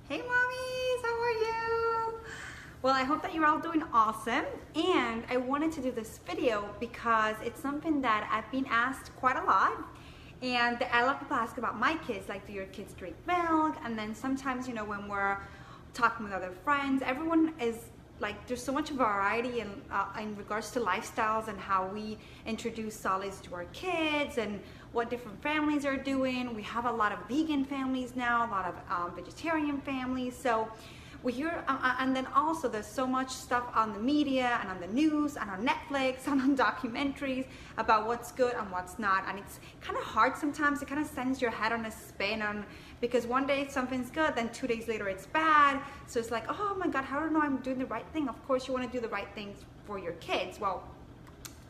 Hey mommies, how are you? Well, I hope that you're all doing awesome, and I wanted to do this video because it's something that I've been asked quite a lot, and a lot of people ask about my kids, like, do your kids drink milk? And then sometimes, when we're talking with other friends, everyone is like, there's so much variety in regards to lifestyles and how we introduce solids to our kids and what different families are doing. We have a lot of vegan families now, a lot of vegetarian families. So we hear, and then also there's so much stuff on the media and on the news and on Netflix and on documentaries about what's good and what's not. And it's kind of hard sometimes. It kind of sends your head on a spin because one day something's good, then 2 days later it's bad. So it's like, oh my God, how do I know I'm doing the right thing? Of course you want to do the right things for your kids. Well,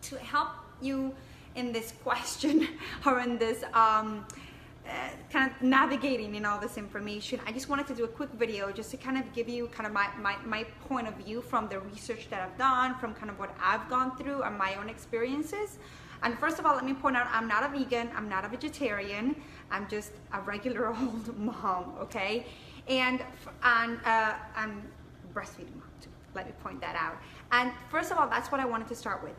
to help you in this question or in this kind of navigating in all this information, I just wanted to do a quick video just to kind of give you kind of my point of view from the research that I've done, from kind of what I've gone through and my own experiences. And first of all, let me point out, I'm not a vegan, I'm not a vegetarian, I'm just a regular old mom, okay? And I'm breastfeeding mom too, let me point that out. And first of all, that's what I wanted to start with.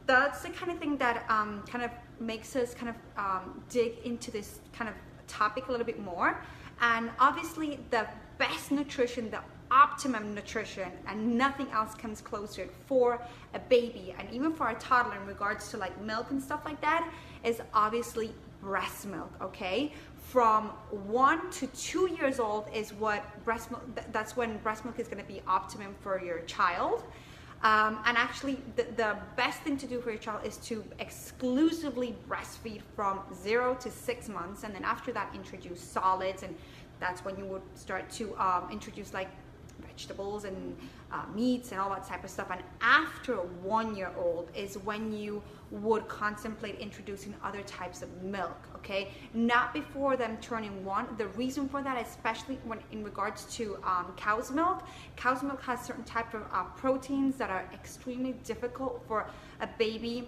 That's the kind of thing that kind of makes us kind of dig into this kind of topic a little bit more. And obviously the best nutrition, the optimum nutrition, and nothing else comes closer for a baby and even for a toddler in regards to like milk and stuff like that, is obviously breast milk, okay? From 1 to 2 years old is what breast milk, that's when breast milk is going to be optimum for your child. And actually the best thing to do for your child is to exclusively breastfeed from 0 to 6 months, and then after that introduce solids, and that's when you would start to introduce like vegetables and meats and all that type of stuff. And after 1 year old is when you would contemplate introducing other types of milk, okay? Not before them turning 1. The reason for that, especially when in regards to cow's milk has certain type of proteins that are extremely difficult for a baby,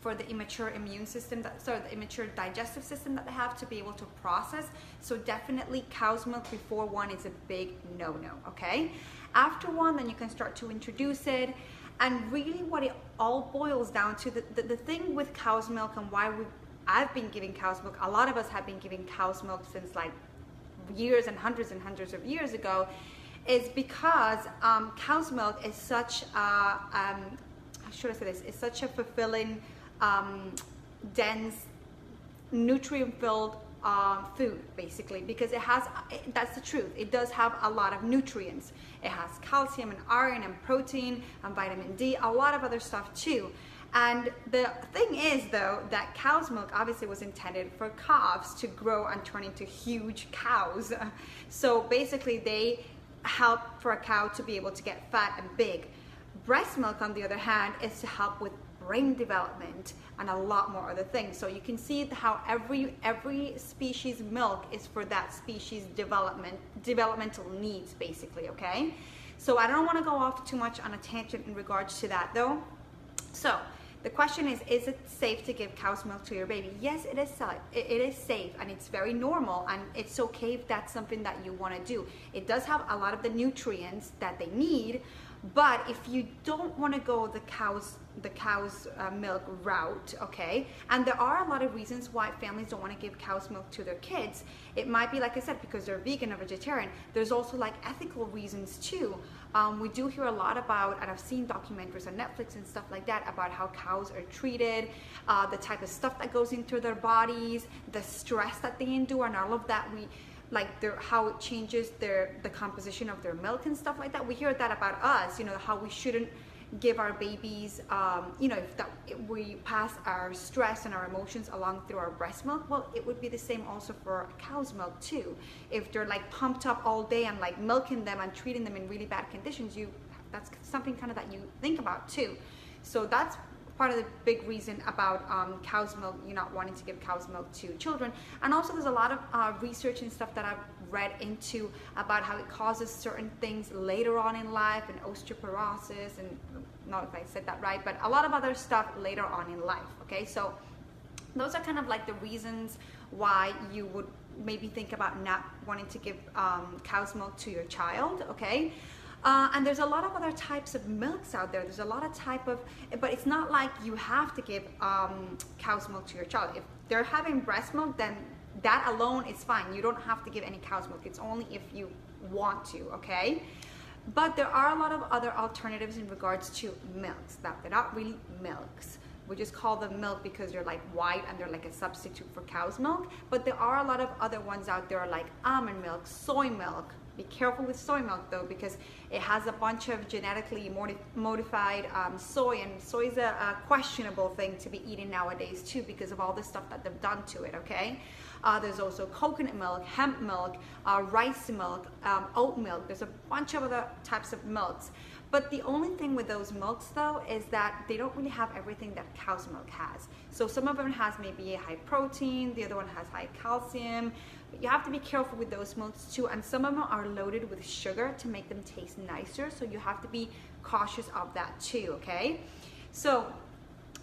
for the immature immune system, the immature digestive system that they have to be able to process. So definitely cow's milk before 1 is a big no-no, okay? After 1, then you can start to introduce it. And really what it all boils down to, the thing with cow's milk and why I've been giving cow's milk, a lot of us have been giving cow's milk since like years and hundreds of years ago, is because cow's milk is such how should I say this, is such a fulfilling, dense, nutrient-filled food, basically, because it has, that's the truth, it does have a lot of nutrients. It has calcium and iron and protein and vitamin D, a lot of other stuff too. And the thing is though, that cow's milk obviously was intended for calves to grow and turn into huge cows. So basically they help for a cow to be able to get fat and big. Breast milk, on the other hand, is to help with brain development and a lot more other things. So you can see how every species milk is for that species developmental needs, basically, okay? So I don't want to go off too much on a tangent in regards to that though. So the question is it safe to give cow's milk to your baby? Yes, it is safe. It is safe, and it's very normal, and it's okay if that's something that you want to do. It does have a lot of the nutrients that they need. But if you don't want to go the cow's milk route, okay, and there are a lot of reasons why families don't want to give cow's milk to their kids. It might be, like I said, because they're vegan or vegetarian. There's also like ethical reasons too. We do hear a lot about, and I've seen documentaries on Netflix and stuff like that, about how cows are treated, the type of stuff that goes into their bodies, the stress that they endure, and all of that. How it changes the composition of their milk and stuff like that. We hear that about us, how we shouldn't give our babies, if we pass our stress and our emotions along through our breast milk. Well, it would be the same also for cow's milk too. If they're like pumped up all day and like milking them and treating them in really bad conditions, that's something kind of that you think about too. So that's part of the big reason about cow's milk, you not wanting to give cow's milk to children. And also there's a lot of research and stuff that I've read into about how it causes certain things later on in life, and osteoporosis, and not if I said that right, but a lot of other stuff later on in life, okay? So those are kind of like the reasons why you would maybe think about not wanting to give cow's milk to your child, okay? And there's a lot of other types of milks out there. There's a lot of but it's not like you have to give cow's milk to your child. If they're having breast milk, then that alone is fine. You don't have to give any cow's milk. It's only if you want to, okay? But there are a lot of other alternatives in regards to milks. Now, they're not really milks. We just call them milk because they're like white and they're like a substitute for cow's milk. But there are a lot of other ones out there like almond milk, soy milk. Be careful with soy milk though, because it has a bunch of genetically modified soy, and soy is a questionable thing to be eating nowadays too, because of all the stuff that they've done to it, okay? There's also coconut milk, hemp milk, rice milk, oat milk. There's a bunch of other types of milks. But the only thing with those milks though is that they don't really have everything that cow's milk has. So some of them has maybe a high protein, the other one has high calcium. But you have to be careful with those milks too, and some of them are loaded with sugar to make them taste nicer, so you have to be cautious of that too, okay? So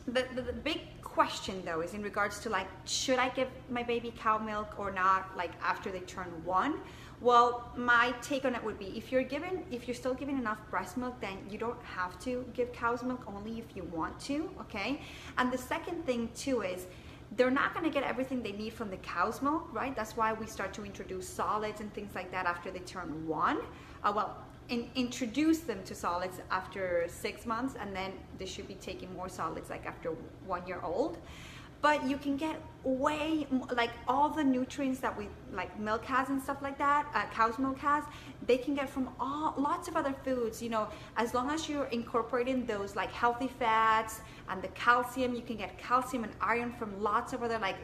the big question though is in regards to like, should I give my baby cow milk or not, like after they turn 1? Well, my take on it would be, if you're still giving enough breast milk, then you don't have to give cow's milk, only if you want to, okay? And the second thing too is, they're not going to get everything they need from the cow's milk, right? That's why we start to introduce solids and things like that after they turn 1. Introduce them to solids after 6 months, and then they should be taking more solids like after 1 year old. But you can get way, like all the nutrients that like milk has and stuff like that, cow's milk has, they can get from lots of other foods, you know, as long as you're incorporating those like healthy fats and the calcium. You can get calcium and iron from lots of other like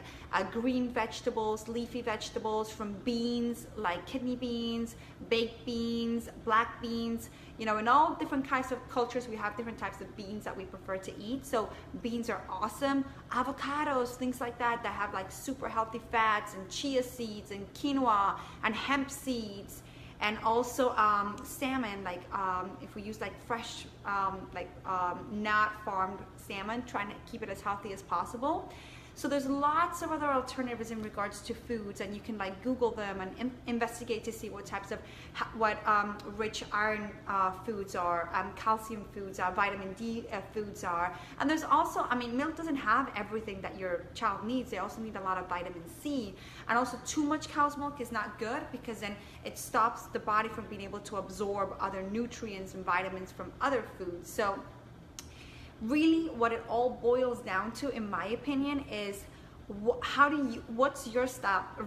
green vegetables, leafy vegetables, from beans, like kidney beans, baked beans, black beans. You know, in all different kinds of cultures, we have different types of beans that we prefer to eat. So beans are awesome. Avocados, things like that have like super healthy fats, and chia seeds and quinoa and hemp seeds, and also salmon, like if we use like fresh, not farmed salmon, trying to keep it as healthy as possible. So there's lots of other alternatives in regards to foods, and you can like Google them and investigate to see what types of, rich iron foods are, calcium foods are, vitamin D foods are. And there's also, I mean, milk doesn't have everything that your child needs. They also need a lot of vitamin C. And also too much cow's milk is not good, because then it stops the body from being able to absorb other nutrients and vitamins from other foods. So really what it all boils down to, in my opinion, is what's your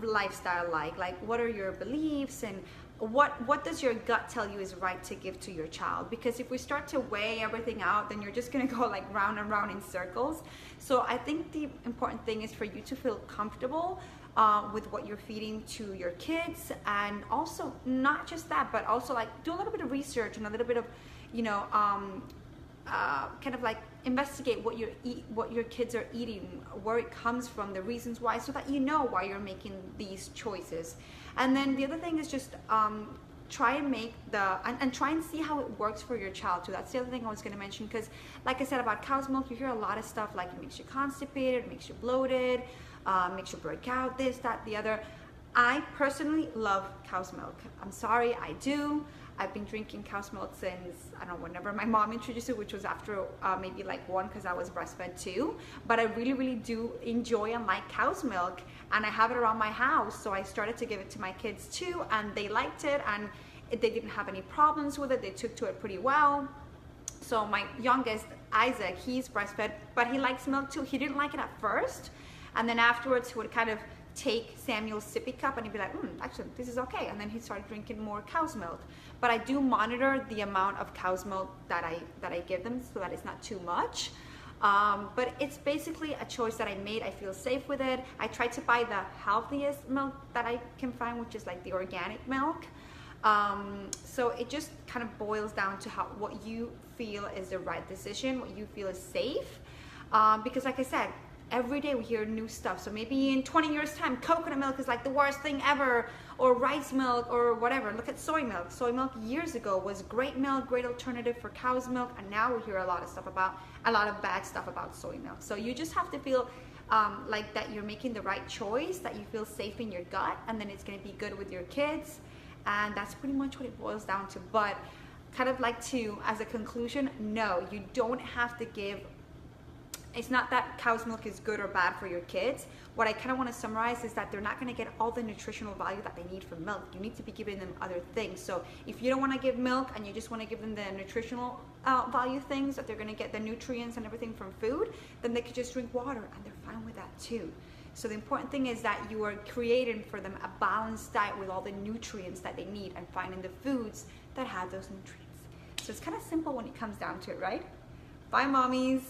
lifestyle like? Like, what are your beliefs, and what does your gut tell you is right to give to your child? Because if we start to weigh everything out, then you're just gonna go like round and round in circles. So I think the important thing is for you to feel comfortable with what you're feeding to your kids, and also not just that, but also like do a little bit of research and a little bit of, you know, kind of like investigate what your kids are eating, where it comes from, the reasons why, so that you know why you're making these choices. And then the other thing is just try and make and try and see how it works for your child too. That's the other thing I was going to mention, because like I said about cow's milk, you hear a lot of stuff like it makes you constipated, it makes you bloated, makes you break out, this, that, the other. I personally love cow's milk. I'm sorry, I do. I've been drinking cow's milk since, I don't know, whenever my mom introduced it, which was after maybe like 1, because I was breastfed too. But I really, really do enjoy and like cow's milk, and I have it around my house. So I started to give it to my kids too, and they liked it, and they didn't have any problems with it. They took to it pretty well. So my youngest, Isaac, he's breastfed, but he likes milk too. He didn't like it at first, and then afterwards he would kind of take Samuel's sippy cup and he'd be like, actually this is okay, and then he started drinking more cow's milk. But I do monitor the amount of cow's milk that I give them, so that it's not too much. But it's basically a choice that I made. I feel safe with it. I try to buy the healthiest milk that I can find, which is like the organic milk. So it just kind of boils down to what you feel is the right decision, what you feel is safe. Because like I said, every day we hear new stuff. So maybe in 20 years time, coconut milk is like the worst thing ever, or rice milk, or whatever. Look at soy milk. Soy milk years ago was great milk, great alternative for cow's milk, and now we hear a lot of bad stuff about soy milk. So you just have to feel like that you're making the right choice, that you feel safe in your gut, and then it's going to be good with your kids. And that's pretty much what it boils down to. But kind of like to, as a conclusion, no, you don't have to give. It's not that cow's milk is good or bad for your kids. What I kind of want to summarize is that they're not going to get all the nutritional value that they need from milk. You need to be giving them other things. So if you don't want to give milk and you just want to give them the nutritional value things that they're going to get the nutrients and everything from food, then they could just drink water and they're fine with that too. So the important thing is that you are creating for them a balanced diet with all the nutrients that they need and finding the foods that have those nutrients. So it's kind of simple when it comes down to it, right? Bye, mommies.